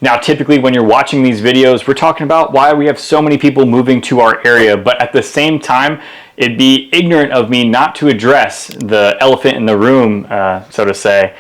Now, typically when you're watching these videos, we're talking about why we have so many people moving to our area, but at the same time, it'd be ignorant of me not to address the elephant in the room, so to say,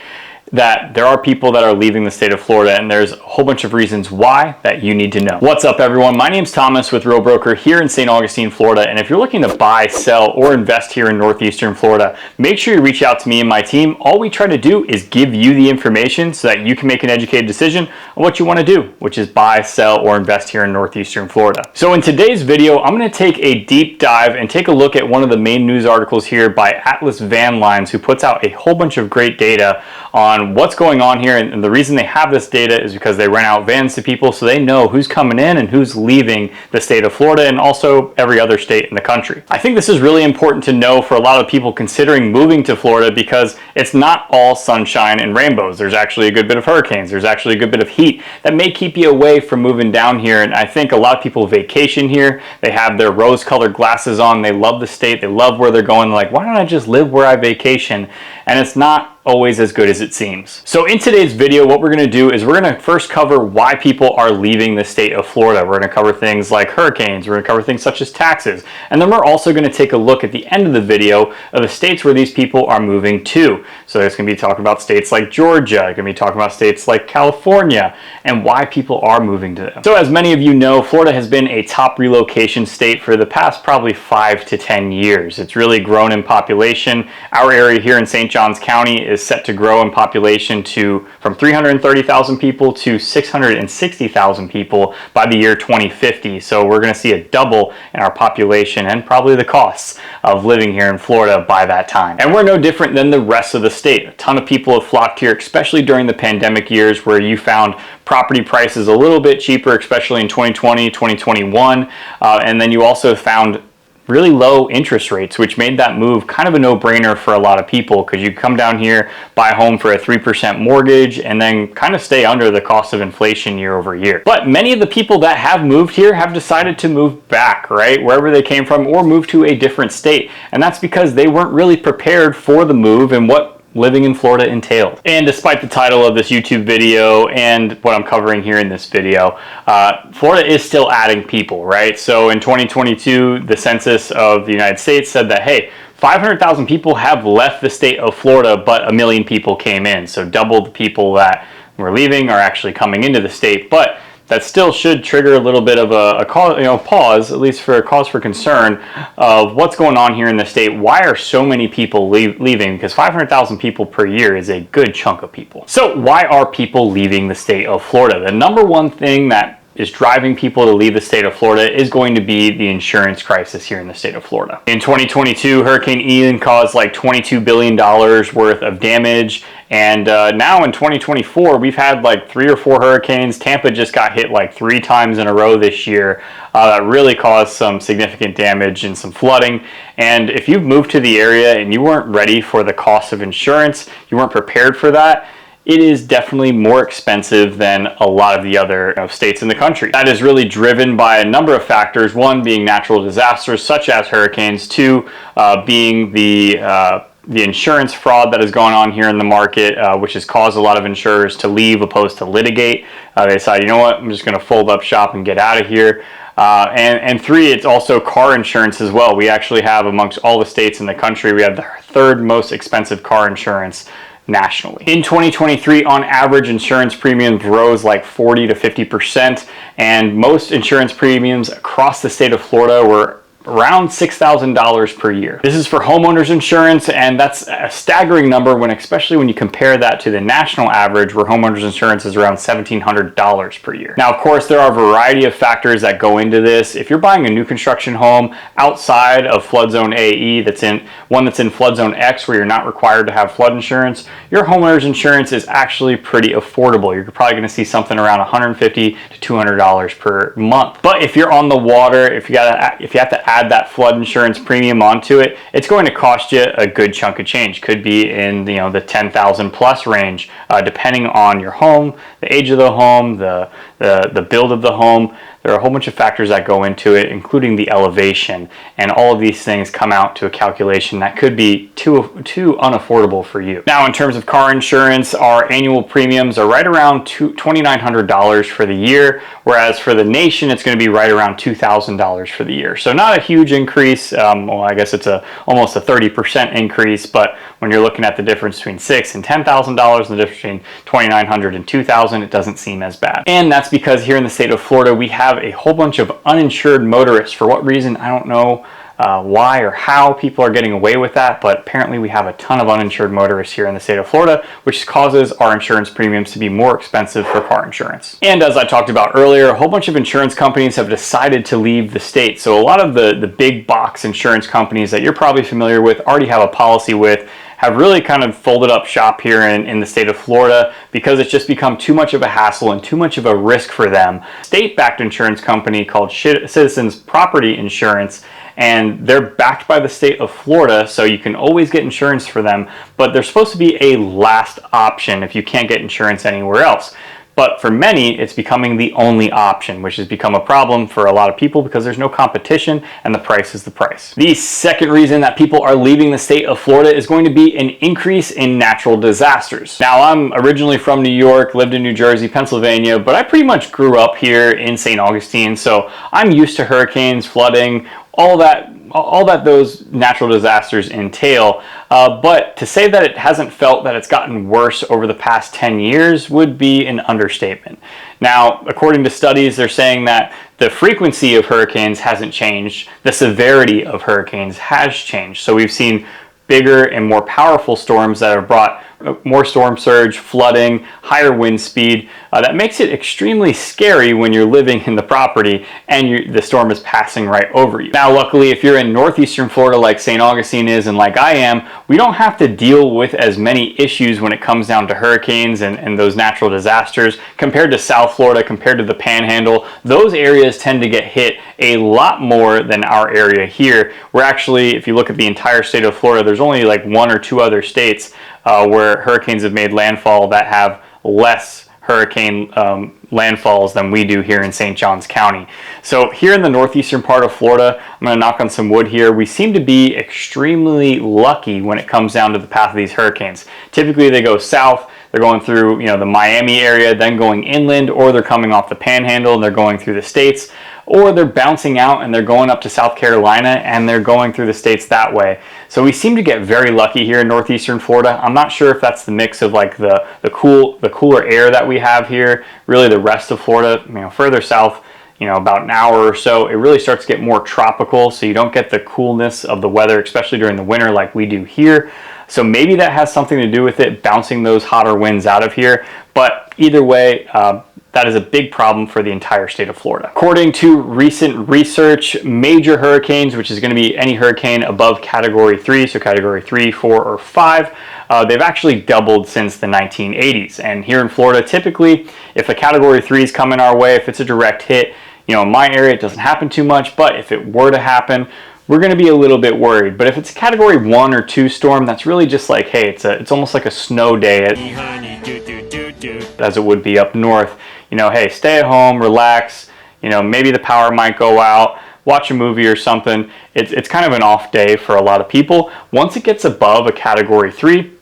that there are people that are leaving the state of Florida, and there's a whole bunch of reasons why that you need to know. What's up, everyone? My name's Thomas with Real Broker here in St. Augustine, Florida, and if you're looking to buy, sell, or invest here in northeastern Florida, make sure you reach out to me and my team. All we try to do is give you the information so that you can make an educated decision on what you want to do, which is buy, sell, or invest here in northeastern Florida. So in today's video, I'm going to take a deep dive and take a look at one of the main news articles here by Atlas Van Lines, who puts out a whole bunch of great data on what's going on here. And the reason they have this data is because they rent out vans to people so they know who's coming in and who's leaving the state of Florida and also every other state in the country. I think this is really important to know for a lot of people considering moving to Florida, because it's not all sunshine and rainbows. There's actually a good bit of hurricanes. There's actually a good bit of heat that may keep you away from moving down here. And I think a lot of people vacation here. They have their rose-colored glasses on. They love the state. They love where they're going. They're like, why don't I just live where I vacation? And it's not always as good as it seems. So in today's video, what we're going to do is we're going to first cover why people are leaving the state of Florida. We're going to cover things like hurricanes. We're going to cover things such as taxes. And then we're also going to take a look at the end of the video of the states where these people are moving to. So it's going to be talking about states like Georgia, going to be talking about states like California, and why people are moving to them. So as many of you know, Florida has been a top relocation state for the past probably 5 to 10 years. It's really grown in population. Our area here in St. Johns County is set to grow in population from 330,000 people to 660,000 people by the year 2050. So we're going to see a double in our population and probably the costs of living here in Florida by that time. And we're no different than the rest of the state. A ton of people have flocked here, especially during the pandemic years where you found property prices a little bit cheaper, especially in 2020, 2021. And then you also found really low interest rates, which made that move kind of a no-brainer for a lot of people, because you come down here, buy a home for a 3% mortgage, and then kind of stay under the cost of inflation year over year. But many of the people that have moved here have decided to move back, right, wherever they came from, or move to a different state. And that's because they weren't really prepared for the move and what living in Florida entailed. And despite the title of this YouTube video and what I'm covering here in this video, Florida is still adding people, right? So in 2022, the census of the United States said that, hey, 500,000 people have left the state of Florida, but 1 million people came in. So double the people that were leaving are actually coming into the state. But that still should trigger a little bit of a pause, at least for a cause for concern of what's going on here in the state. Why are so many people leaving? Because 500,000 people per year is a good chunk of people. So why are people leaving the state of Florida? The number one thing that is driving people to leave the state of Florida is going to be the insurance crisis here in the state of Florida. In 2022, Hurricane Ian caused like $22 billion worth of damage. And now in 2024, we've had like 3 or 4 hurricanes. Tampa just got hit like 3 times in a row this year. That really caused some significant damage and some flooding. And if you've moved to the area and you weren't ready for the cost of insurance, you weren't prepared for that, it is definitely more expensive than a lot of the other states in the country. That is really driven by a number of factors. One being natural disasters such as hurricanes. 2 being the insurance fraud that is going on here in the market, which has caused a lot of insurers to leave opposed to litigate. They decide, you know what, I'm just going to fold up shop and get out of here. And 3, it's also car insurance as well. We actually have, amongst all the states in the country, we have the 3rd most expensive car insurance nationally. In 2023, on average, insurance premiums rose like 40 to 50%, and most insurance premiums across the state of Florida were around $6,000 per year. This is for homeowners insurance, and that's a staggering number especially when you compare that to the national average, where homeowners insurance is around $1,700 per year. Now, of course, there are a variety of factors that go into this. If you're buying a new construction home outside of flood zone AE, that's in flood zone X, where you're not required to have flood insurance, your homeowners insurance is actually pretty affordable. You're probably going to see something around $150 to $200 per month. But if you're on the water, if you have to add that flood insurance premium onto it, it's going to cost you a good chunk of change. Could be in the 10,000 plus range, depending on your home, the age of the home, the build of the home. There are a whole bunch of factors that go into it, including the elevation, and all of these things come out to a calculation that could be too unaffordable for you. Now, in terms of car insurance, our annual premiums are right around $2,900 for the year, whereas for the nation, it's going to be right around $2,000 for the year. So not a huge increase. Well, I guess it's almost a 30% increase, but when you're looking at the difference between $6,000 and $10,000 and the difference between $2,900 and $2,000, it doesn't seem as bad. And that's because here in the state of Florida, we have a whole bunch of uninsured motorists. For what reason, I don't know why or how people are getting away with that, but apparently we have a ton of uninsured motorists here in the state of Florida, which causes our insurance premiums to be more expensive for car insurance. And as I talked about earlier, a whole bunch of insurance companies have decided to leave the state. So a lot of the big box insurance companies that you're probably familiar with, already have a policy with, have really kind of folded up shop here in the state of Florida because it's just become too much of a hassle and too much of a risk for them. State-backed insurance company called Citizens Property Insurance, and they're backed by the state of Florida, so you can always get insurance for them, but they're supposed to be a last option if you can't get insurance anywhere else. But for many, it's becoming the only option, which has become a problem for a lot of people because there's no competition and the price is the price. The second reason that people are leaving the state of Florida is going to be an increase in natural disasters. Now, I'm originally from New York, lived in New Jersey, Pennsylvania, but I pretty much grew up here in St. Augustine, so I'm used to hurricanes, flooding, all that those natural disasters entail. But to say that it hasn't felt that it's gotten worse over the past 10 years would be an understatement. Now, according to studies, they're saying that the frequency of hurricanes hasn't changed. The severity of hurricanes has changed. So we've seen bigger and more powerful storms that have brought more storm surge, flooding, higher wind speed. That makes it extremely scary when you're living in the property and the storm is passing right over you. Now, luckily, if you're in northeastern Florida like St. Augustine is and like I am, we don't have to deal with as many issues when it comes down to hurricanes and those natural disasters compared to South Florida, compared to the Panhandle. Those areas tend to get hit a lot more than our area here. We're actually, if you look at the entire state of Florida, there's only like 1 or 2 other states where hurricanes have made landfall that have less hurricane landfalls than we do here in St. Johns County. So here in the northeastern part of Florida, I'm going to knock on some wood here, we seem to be extremely lucky when it comes down to the path of these hurricanes. Typically they go south, they're going through the Miami area, then going inland, or they're coming off the Panhandle and they're going through the states, or they're bouncing out and they're going up to South Carolina and they're going through the states that way. So we seem to get very lucky here in northeastern Florida. I'm not sure if that's the mix of like the cooler air that we have here. Really the rest of Florida, further south, about an hour or so, it really starts to get more tropical, so you don't get the coolness of the weather, especially during the winter like we do here. So maybe that has something to do with it, bouncing those hotter winds out of here. But either way, that is a big problem for the entire state of Florida. According to recent research, major hurricanes, which is going to be any hurricane above Category 3, so Category 3, 4, or 5, they've actually doubled since the 1980s. And here in Florida, typically, if a Category 3 is coming our way, if it's a direct hit, in my area, it doesn't happen too much, but if it were to happen, we're going to be a little bit worried. But if it's a Category 1 or 2 storm, that's really just like, hey, it's almost like a snow day as it would be up north. Hey, stay at home, relax, maybe the power might go out, watch a movie or something. It's kind of an off day for a lot of people. Once it gets above a Category 3,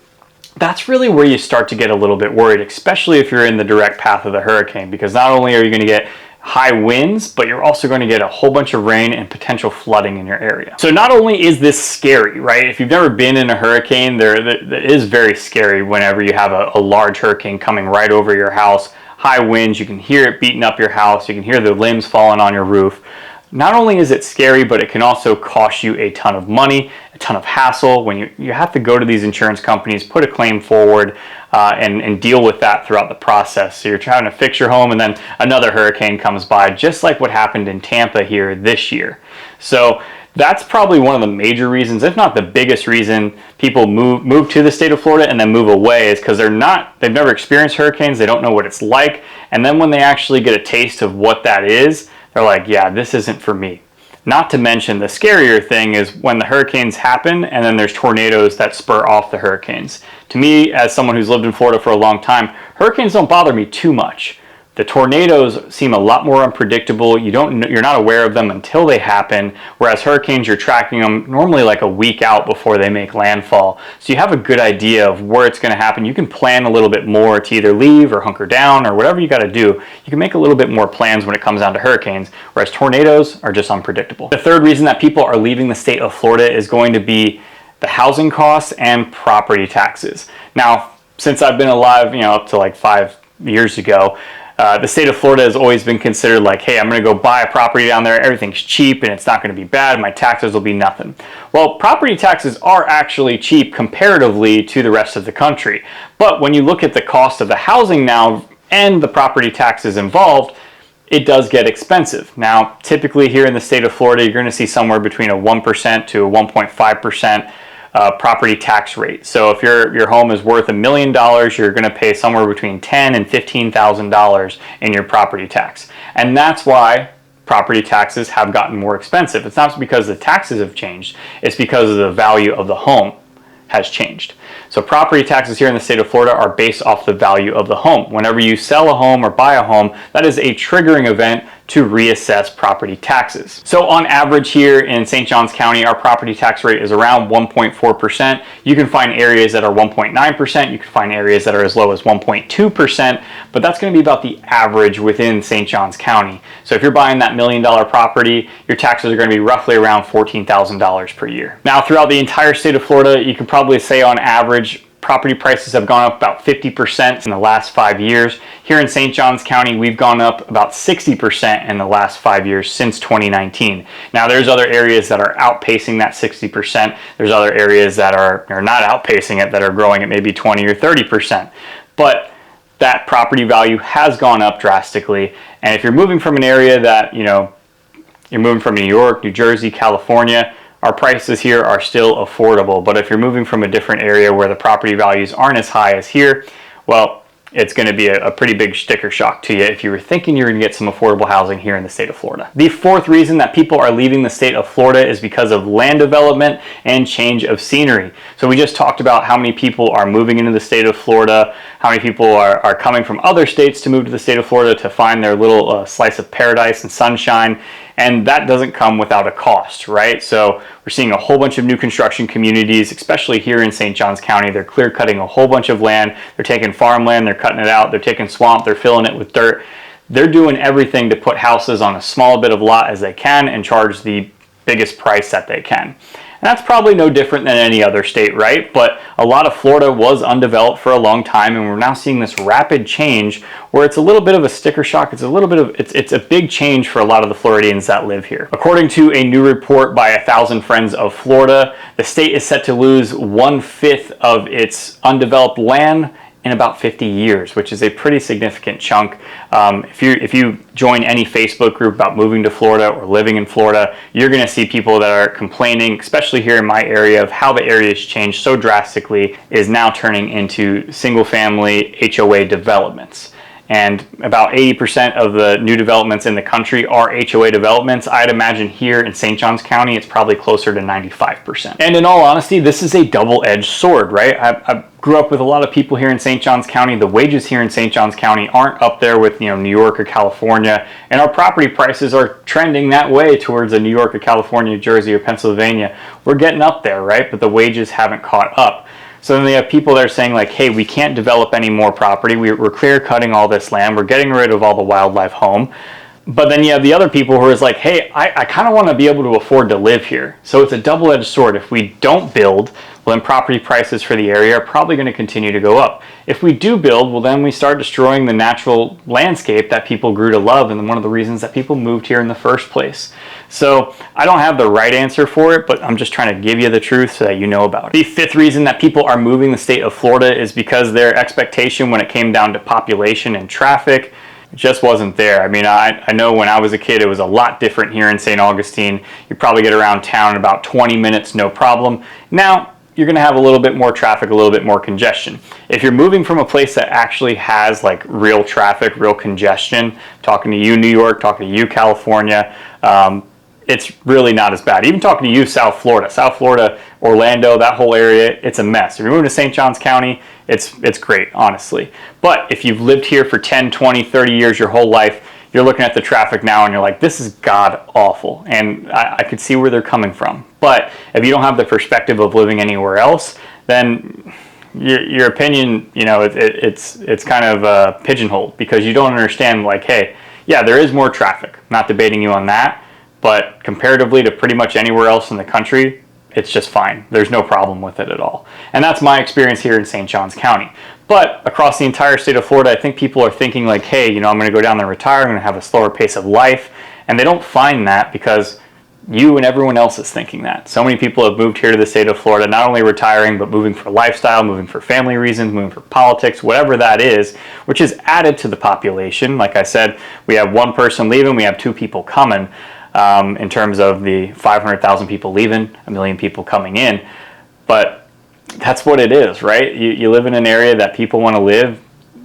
that's really where you start to get a little bit worried, especially if you're in the direct path of the hurricane, because not only are you going to get high winds, but you're also going to get a whole bunch of rain and potential flooding in your area. So not only is this scary, right? If you've never been in a hurricane, that is very scary whenever you have a large hurricane coming right over your house. High winds, you can hear it beating up your house, you can hear the limbs falling on your roof. Not only is it scary, but it can also cost you a ton of money, a ton of hassle when you have to go to these insurance companies, put a claim forward, and deal with that throughout the process. So you're trying to fix your home and then another hurricane comes by, just like what happened in Tampa here this year. So that's probably one of the major reasons, if not the biggest reason, people move to the state of Florida and then move away, is because they've never experienced hurricanes, they don't know what it's like, and then when they actually get a taste of what that is, they're like, yeah, this isn't for me. Not to mention, the scarier thing is when the hurricanes happen and then there's tornadoes that spur off the hurricanes. To me, as someone who's lived in Florida for a long time, hurricanes don't bother me too much. The tornadoes seem a lot more unpredictable. You're not aware of them until they happen, whereas hurricanes, you're tracking them normally like a week out before they make landfall. So you have a good idea of where it's going to happen. You can plan a little bit more to either leave or hunker down or whatever you got to do. You can make a little bit more plans when it comes down to hurricanes, whereas tornadoes are just unpredictable. The third reason that people are leaving the state of Florida is going to be the housing costs and property taxes. Now, since I've been alive, up to like 5 years ago, the state of Florida has always been considered like, hey, I'm going to go buy a property down there. Everything's cheap and it's not going to be bad. My taxes will be nothing. Well, property taxes are actually cheap comparatively to the rest of the country. But when you look at the cost of the housing now and the property taxes involved, it does get expensive. Now, typically here in the state of Florida, you're going to see somewhere between a 1% to a 1.5% property tax rate. So if your home is worth $1 million, you're going to pay somewhere between $10,000 and $15,000 in your property tax. And that's why property taxes have gotten more expensive. It's not because the taxes have changed, it's because of the value of the home has changed. So property taxes here in the state of Florida are based off the value of the home. Whenever you sell a home or buy a home, that is a triggering event to reassess property taxes. So on average here in St. Johns County, our property tax rate is around 1.4%. You can find areas that are 1.9%. You can find areas that are as low as 1.2%, but that's going to be about the average within St. Johns County. So if you're buying that $1 million property, your taxes are going to be roughly around $14,000 per year. Now, throughout the entire state of Florida, you can probably say on average, property prices have gone up about 50% in the last 5 years. Here in St. Johns County, we've gone up about 60% in the last 5 years since 2019. Now, there's other areas that are outpacing that 60%. There's other areas that are not outpacing it, that are growing at maybe 20 or 30%. But that property value has gone up drastically. And if you're moving from an area that, you're moving from New York, New Jersey, California, our prices here are still affordable. But if you're moving from a different area where the property values aren't as high as here, well, it's going to be a pretty big sticker shock to you if you were thinking you're going to get some affordable housing here in the state of Florida. The fourth reason that people are leaving the state of Florida is because of land development and change of scenery. So we just talked about how many people are moving into the state of Florida, how many people are coming from other states to move to the state of Florida to find their little slice of paradise and sunshine. And that doesn't come without a cost, right? So we're seeing a whole bunch of new construction communities, especially here in St. Johns County. They're clear cutting a whole bunch of land. They're taking farmland, they're cutting it out, they're taking swamp, they're filling it with dirt. They're doing everything to put houses on as small bit of lot as they can and charge the biggest price that they can. And that's probably no different than any other state, right? But a lot of Florida was undeveloped for a long time, and we're now seeing this rapid change where it's a little bit of a sticker shock. It's a big change for a lot of the Floridians that live here. According to a new report by 1,000 Friends of Florida, the state is set to lose 1/5 of its undeveloped land in about 50 years, which is a pretty significant chunk. If you join any Facebook group about moving to Florida or living in Florida, you're going to see people that are complaining, especially here in my area, of how the area has changed so drastically, is now turning into single-family HOA developments. And about 80% of the new developments in the country are HOA developments. I'd imagine here in St. Johns County, it's probably closer to 95%. And in all honesty, this is a double-edged sword, right? I grew up with a lot of people here in St. Johns County. The wages here in St. Johns County aren't up there with New York or California, and our property prices are trending that way towards a New York or California, New Jersey or Pennsylvania. We're getting up there, right? But the wages haven't caught up. So then they have people that are saying like, hey, we can't develop any more property. We're clear cutting all this land. We're getting rid of all the wildlife home. But then you have the other people who are like, hey, I kind of want to be able to afford to live here. So it's a double-edged sword. If we don't build, well, then property prices for the area are probably going to continue to go up. If we do build, well, then we start destroying the natural landscape that people grew to love, and one of the reasons that people moved here in the first place. So I don't have the right answer for it, but I'm just trying to give you the truth so that you know about it. The fifth reason that people are moving the state of Florida is because their expectation when it came down to population and traffic just wasn't there. I mean, I know when I was a kid, it was a lot different here in St. Augustine. You probably get around town in about 20 minutes, no problem. Now, you're going to have a little bit more traffic, a little bit more congestion. If you're moving from a place that actually has like real traffic, real congestion, talking to you, New York, talking to you, California, it's really not as bad. Even talking to you, South Florida, Orlando, that whole area, it's a mess. If you're moving to St. Johns County, it's great, honestly. But if you've lived here for 10, 20, 30 years, your whole life, you're looking at the traffic now and you're like, this is god awful. And I could see where they're coming from. But if you don't have the perspective of living anywhere else, then your opinion, you know, it's kind of pigeonholed, because you don't understand, like, hey, yeah, there is more traffic. Not debating you on that. But comparatively to pretty much anywhere else in the country, it's just fine. There's no problem with it at all. And that's my experience here in St. Johns County. But across the entire state of Florida, I think people are thinking like, hey, you know, I'm going to go down there and retire. I'm going to have a slower pace of life. And they don't find that because you and everyone else is thinking that. So many people have moved here to the state of Florida, not only retiring, but moving for lifestyle, moving for family reasons, moving for politics, whatever that is, which is added to the population. Like I said, we have one person leaving, we have 2 people coming. In terms of the 500,000 people leaving, 1 million people coming in. But that's what it is, right? You live in an area that people want to live,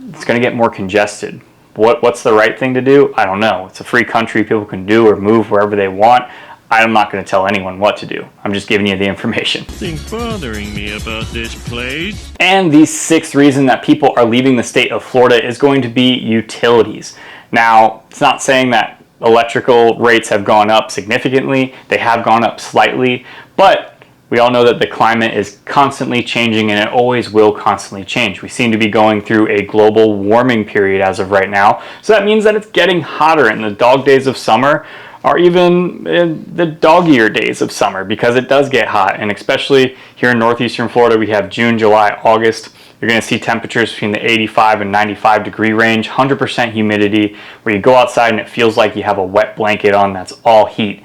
it's going to get more congested. What's the right thing to do? I don't know. It's a free country. People can do or move wherever they want. I'm not going to tell anyone what to do. I'm just giving you the information. Something's bothering me about this place. And the 6th reason that people are leaving the state of Florida is going to be utilities. Now, it's not saying that electrical rates have gone up significantly. They have gone up slightly, but we all know that the climate is constantly changing, and it always will constantly change. We seem to be going through a global warming period as of right now. So that means that it's getting hotter, in the dog days of summer or even in the dog-ear days of summer, because it does get hot. And especially here in northeastern Florida, we have June, July, August. You're going to see temperatures between the 85 and 95 degree range, 100% humidity, where you go outside and it feels like you have a wet blanket on that's all heat.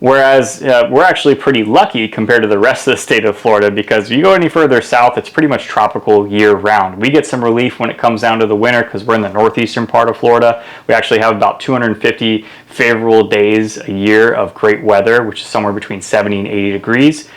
Whereas we're actually pretty lucky compared to the rest of the state of Florida, because if you go any further south, it's pretty much tropical year round. We get some relief when it comes down to the winter because we're in the northeastern part of Florida. We actually have about 250 favorable days a year of great weather, which is somewhere between 70 and 80 degrees.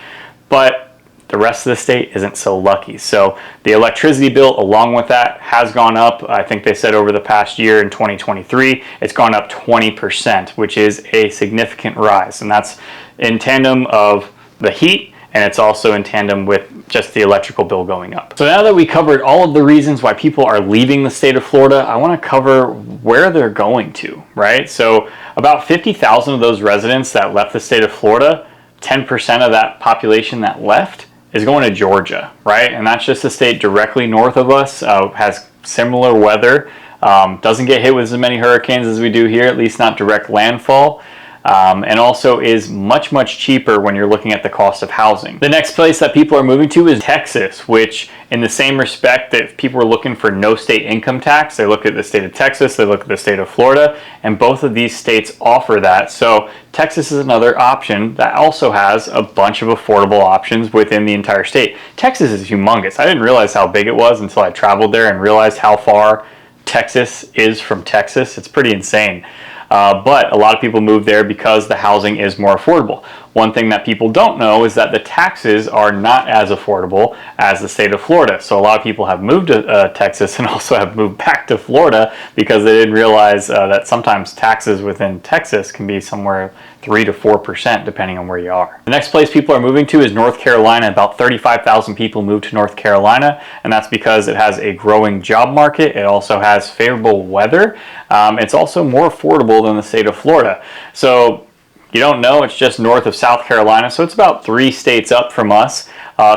But the rest of the state isn't so lucky. So the electricity bill along with that has gone up. I think they said over the past year in 2023, it's gone up 20%, which is a significant rise. And that's in tandem of the heat, and it's also in tandem with just the electrical bill going up. So now that we covered all of the reasons why people are leaving the state of Florida, I want to cover where they're going to, right? So about 50,000 of those residents that left the state of Florida, 10% of that population that left is going to Georgia, right? And that's just a state directly north of us, has similar weather, doesn't get hit with as many hurricanes as we do here, at least not direct landfall, and also is much, much cheaper when you're looking at the cost of housing. The next place that people are moving to is Texas, which in the same respect that if people are looking for no state income tax, they look at the state of Texas, they look at the state of Florida, and both of these states offer that. So Texas is another option that also has a bunch of affordable options within the entire state. Texas is humongous. I didn't realize how big it was until I traveled there and realized how far Texas is from Texas. It's pretty insane. But a lot of people move there because the housing is more affordable. One thing that people don't know is that the taxes are not as affordable as the state of Florida. So a lot of people have moved to Texas and also have moved back to Florida because they didn't realize that sometimes taxes within Texas can be somewhere 3 to 4% depending on where you are. The next place people are moving to is North Carolina. About 35,000 people moved to North Carolina, and that's because it has a growing job market. It also has favorable weather. It's also more affordable than the state of Florida. So you don't know, it's just north of South Carolina, so it's about 3 states up from us.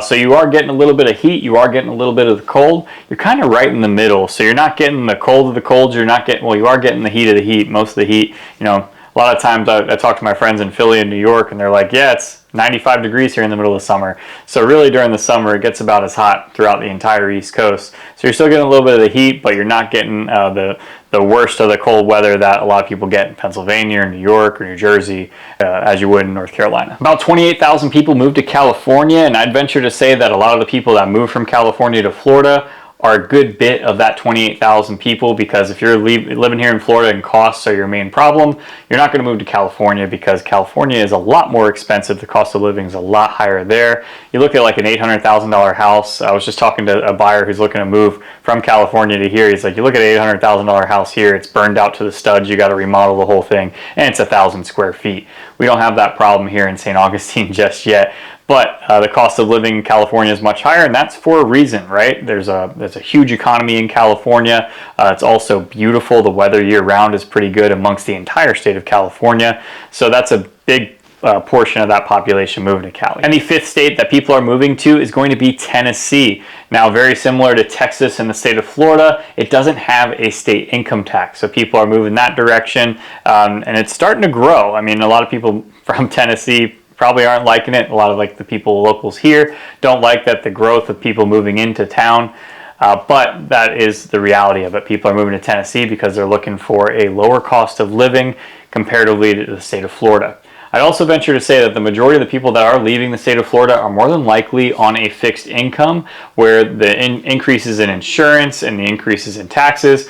So you are getting a little bit of heat, you are getting a little bit of the cold. You're kind of right in the middle, so you're not getting the cold of the cold, you're not getting, well, you are getting the heat of the heat. Most of the heat, you know, a lot of times I talk to my friends in Philly and New York, and they're like, yeah, it's 95 degrees here in the middle of summer. So really during the summer, it gets about as hot throughout the entire East Coast. So you're still getting a little bit of the heat, but you're not getting the worst of the cold weather that a lot of people get in Pennsylvania or New York or New Jersey, as you would in North Carolina. About 28,000 people moved to California, and I'd venture to say that a lot of the people that moved from California to Florida are a good bit of that 28,000 people, because if you're living here in Florida and costs are your main problem, you're not going to move to California, because California is a lot more expensive. The cost of living is a lot higher there. You look at like an $800,000 house. I was just talking to a buyer who's looking to move from California to here. He's like, you look at an $800,000 house here, it's burned out to the studs. You got to remodel the whole thing, and it's 1,000 square feet. We don't have that problem here in St. Augustine just yet. But the cost of living in California is much higher, and that's for a reason, right? There's a huge economy in California. It's also beautiful. The weather year-round is pretty good amongst the entire state of California. So that's a big portion of that population moving to Cali. And the fifth state that people are moving to is going to be Tennessee. Now, very similar to Texas and the state of Florida, it doesn't have a state income tax. So people are moving that direction, and it's starting to grow. I mean, a lot of people from Tennessee probably aren't liking it. A lot of like the locals here don't like that, the growth of people moving into town. But that is the reality of it. People are moving to Tennessee because they're looking for a lower cost of living comparatively to the state of Florida. I'd also venture to say that the majority of the people that are leaving the state of Florida are more than likely on a fixed income, where the increases in insurance and the increases in taxes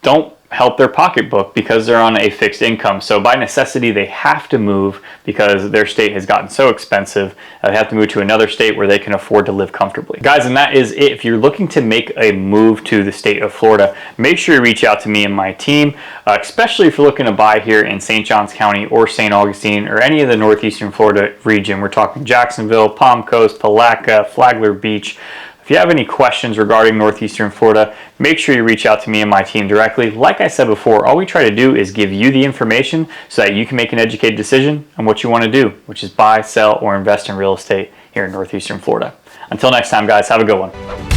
don't help their pocketbook because they're on a fixed income. So by necessity, they have to move because their state has gotten so expensive. They have to move to another state where they can afford to live comfortably. Guys, and that is it. If you're looking to make a move to the state of Florida, make sure you reach out to me and my team, especially if you're looking to buy here in St. Johns County or St. Augustine or any of the northeastern Florida region. We're talking Jacksonville, Palm Coast, Palatka, Flagler Beach. If you have any questions regarding northeastern Florida, make sure you reach out to me and my team directly. Like I said before, all we try to do is give you the information so that you can make an educated decision on what you want to do, which is buy, sell, or invest in real estate here in northeastern Florida. Until next time, guys, have a good one.